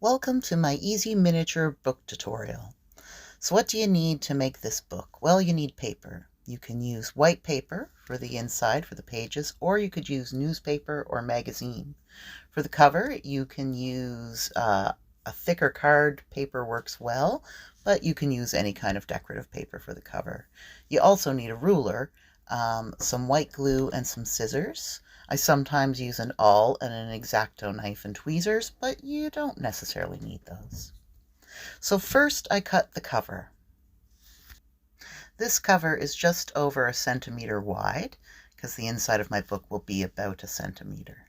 Welcome to my easy miniature book tutorial. So what do you need to make this book? Well, you need paper. You can use white paper for the inside, for the pages, or you could use newspaper or magazine. For the cover, you can use a thicker card. Paper works well, but you can use any kind of decorative paper for the cover. You also need a ruler, some white glue, and some scissors. I sometimes use an awl and an X-Acto knife and tweezers, but you don't necessarily need those. So first I cut the cover. This cover is just over 1 centimeter wide, because the inside of my book will be about 1 centimeter.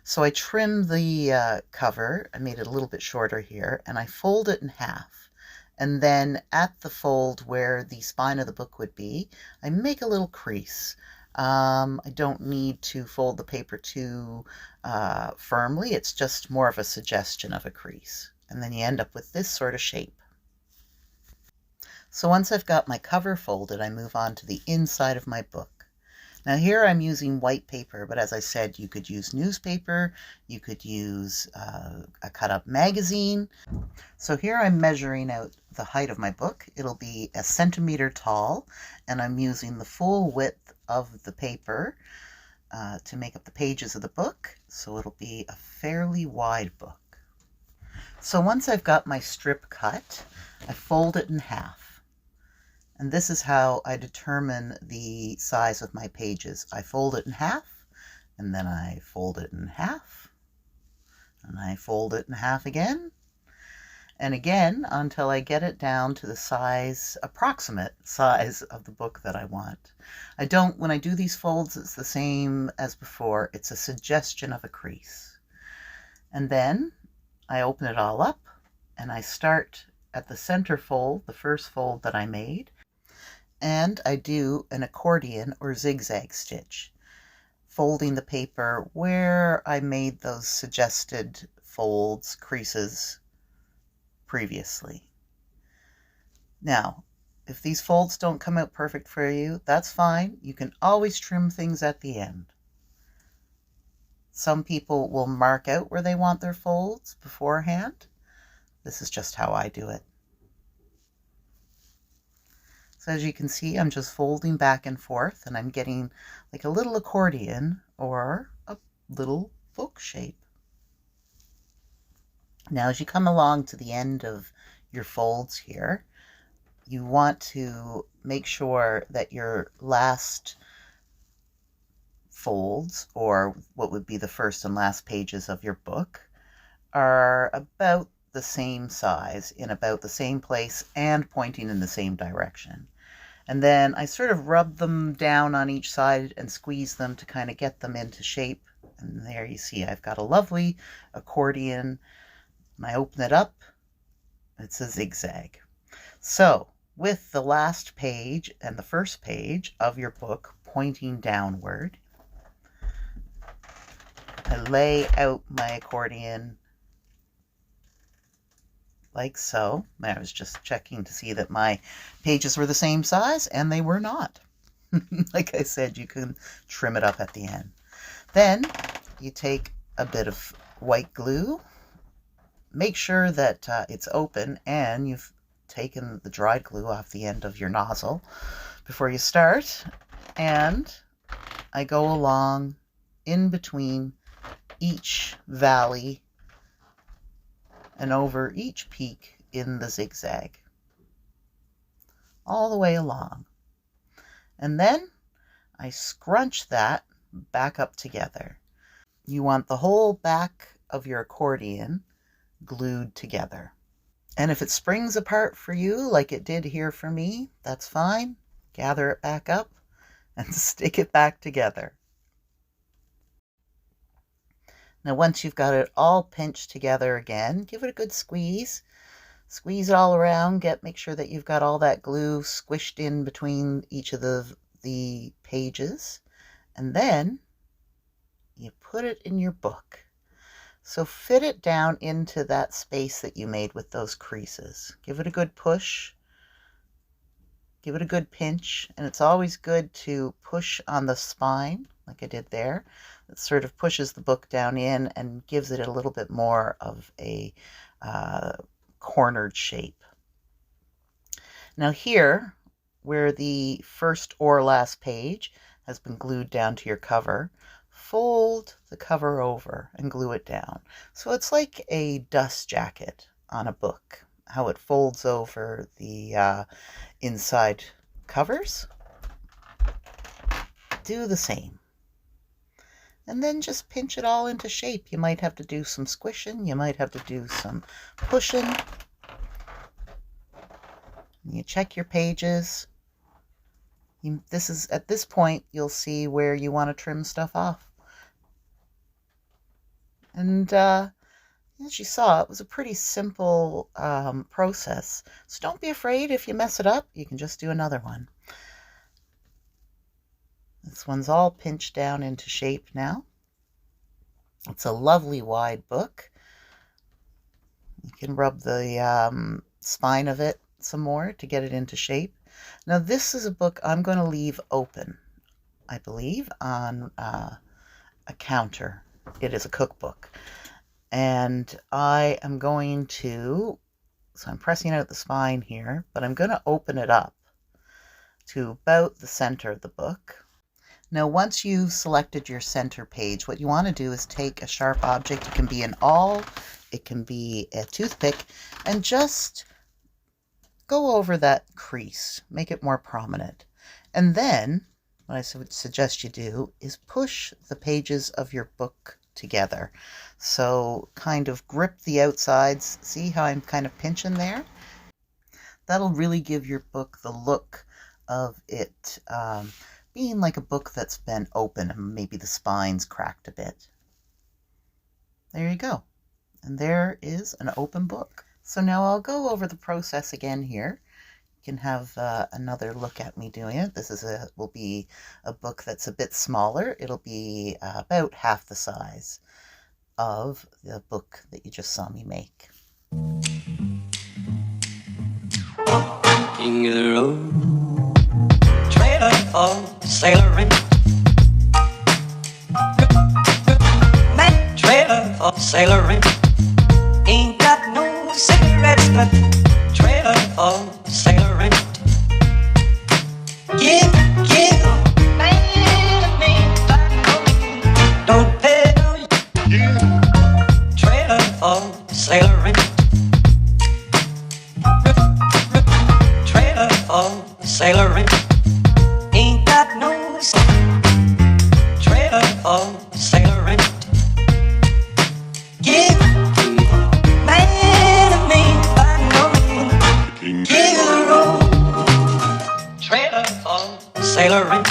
So I trimmed the cover, I made it a little bit shorter here, and I fold it in half. And then at the fold where the spine of the book would be, I make a little crease. I don't need to fold the paper too firmly. It's just more of a suggestion of a crease. And then you end up with this sort of shape. So once I've got my cover folded, I move on to the inside of my book. Now here I'm using white paper, but as I said, you could use newspaper, you could use a cut-up magazine. So here I'm measuring out the height of my book. It'll be 1 centimeter tall, and I'm using the full width of the paper to make up the pages of the book, so it'll be a fairly wide book. So once I've got my strip cut, I fold it in half. And this is how I determine the size of my pages. I fold it in half, and then I fold it in half, and I fold it in half again, and again until I get it down to the size, approximate size of the book that I want. When I do these folds, it's the same as before. It's a suggestion of a crease. And then I open it all up, and I start at the center fold, the first fold that I made, and I do an accordion or zigzag stitch, folding the paper where I made those suggested folds, creases previously. Now, if these folds don't come out perfect for you, that's fine. You can always trim things at the end. Some people will mark out where they want their folds beforehand. This is just how I do it. So as you can see, I'm just folding back and forth, and I'm getting like a little accordion or a little book shape. Now, as you come along to the end of your folds here, you want to make sure that your last folds, or what would be the first and last pages of your book, are about the same size, in about the same place, and pointing in the same direction. And then I sort of rub them down on each side and squeeze them to kind of get them into shape. And there you see I've got a lovely accordion. And I open it up, it's a zigzag. So with the last page and the first page of your book pointing downward, I lay out my accordion like so. I was just checking to see that my pages were the same size, and they were not. Like I said, you can trim it up at the end. Then you take a bit of white glue, make sure that it's open and you've taken the dried glue off the end of your nozzle before you start, and I go along in between each valley and over each peak in the zigzag, all the way along. And then I scrunch that back up together. You want the whole back of your accordion glued together. And if it springs apart for you, like it did here for me, that's fine. Gather it back up and stick it back together. Now, once you've got it all pinched together again, give it a good squeeze. Squeeze it all around. Make sure that you've got all that glue squished in between each of the pages. And then you put it in your book. So fit it down into that space that you made with those creases. Give it a good push. Give it a good pinch. And it's always good to push on the spine, like I did there. that sort of pushes the book down in and gives it a little bit more of a cornered shape. Now here, where the first or last page has been glued down to your cover, fold the cover over and glue it down. So it's like a dust jacket on a book, how it folds over the inside covers. Do the same. And then just pinch it all into shape. You might have to do some squishing, you might have to do some pushing. You check your pages. At this point, you'll see where you want to trim stuff off. And as you saw, it was a pretty simple process. So don't be afraid if you mess it up. You can just do another one. This one's all pinched down into shape now. It's a lovely wide book. You can rub the spine of it some more to get it into shape. Now this is a book I'm going to leave open, I believe, on a counter. It is a cookbook. And I am going to, so I'm pressing out the spine here, but I'm going to open it up to about the center of the book. Now once you've selected your center page, what you want to do is take a sharp object. It can be an awl, it can be a toothpick, and just go over that crease, make it more prominent. And then, what I would suggest you do is push the pages of your book together. So kind of grip the outsides. See how I'm kind of pinching there? That'll really give your book the look of it being like a book that's been open and maybe the spine's cracked a bit. There you go. And there is an open book. So now I'll go over the process again here. You can have another look at me doing it. This will be a book that's a bit smaller. It'll be about half the size of the book that you just saw me make. King of the road, trailer for sailoring. Man, trailer for sailoring. Ain't got no cigarettes, but trailer for sailoring. Give, man of me, don't pay no trailer for sailoring. Trailer for sailoring. Ain't got no trailer for sailoring. Give man of me, king of the road, trailer for sailoring.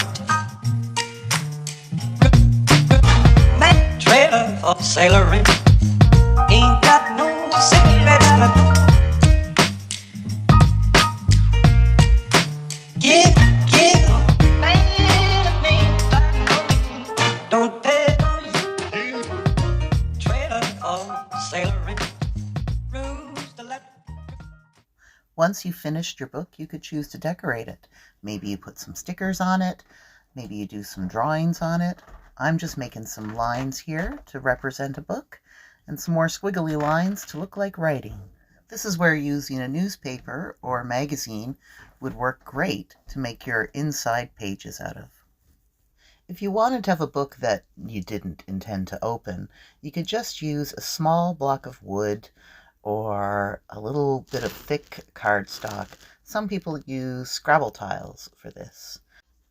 Man, trailer for sailoring. Ain't got no cigarette. Give man of me, don't pay no trailer for sailoring. Once you've finished your book, you could choose to decorate it. Maybe you put some stickers on it. Maybe you do some drawings on it. I'm just making some lines here to represent a book and some more squiggly lines to look like writing. This is where using a newspaper or magazine would work great to make your inside pages out of. If you wanted to have a book that you didn't intend to open, you could just use a small block of wood or a little bit of thick cardstock. Some people use Scrabble tiles for this.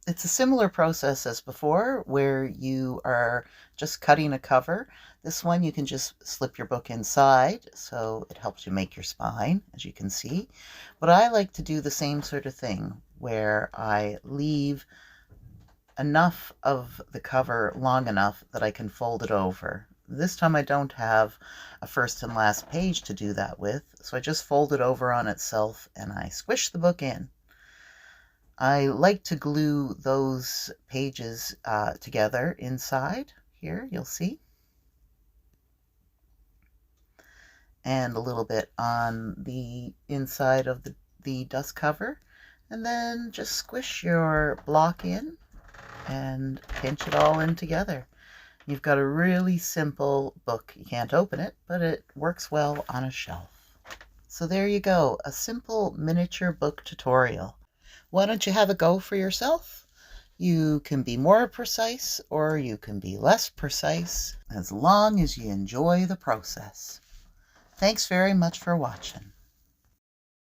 It's a similar process as before, where you are just cutting a cover. This one you can just slip your book inside, so it helps you make your spine, as you can see. But I like to do the same sort of thing, where I leave enough of the cover long enough that I can fold it over. This time I don't have a first and last page to do that with, so I just fold it over on itself and I squish the book in. I like to glue those pages together inside. Here, you'll see. And a little bit on the inside of the dust cover. And then just squish your block in and pinch it all in together. You've got a really simple book. You can't open it, but it works well on a shelf. So there you go, a simple miniature book tutorial. Why don't you have a go for yourself? You can be more precise or you can be less precise as long as you enjoy the process. Thanks very much for watching.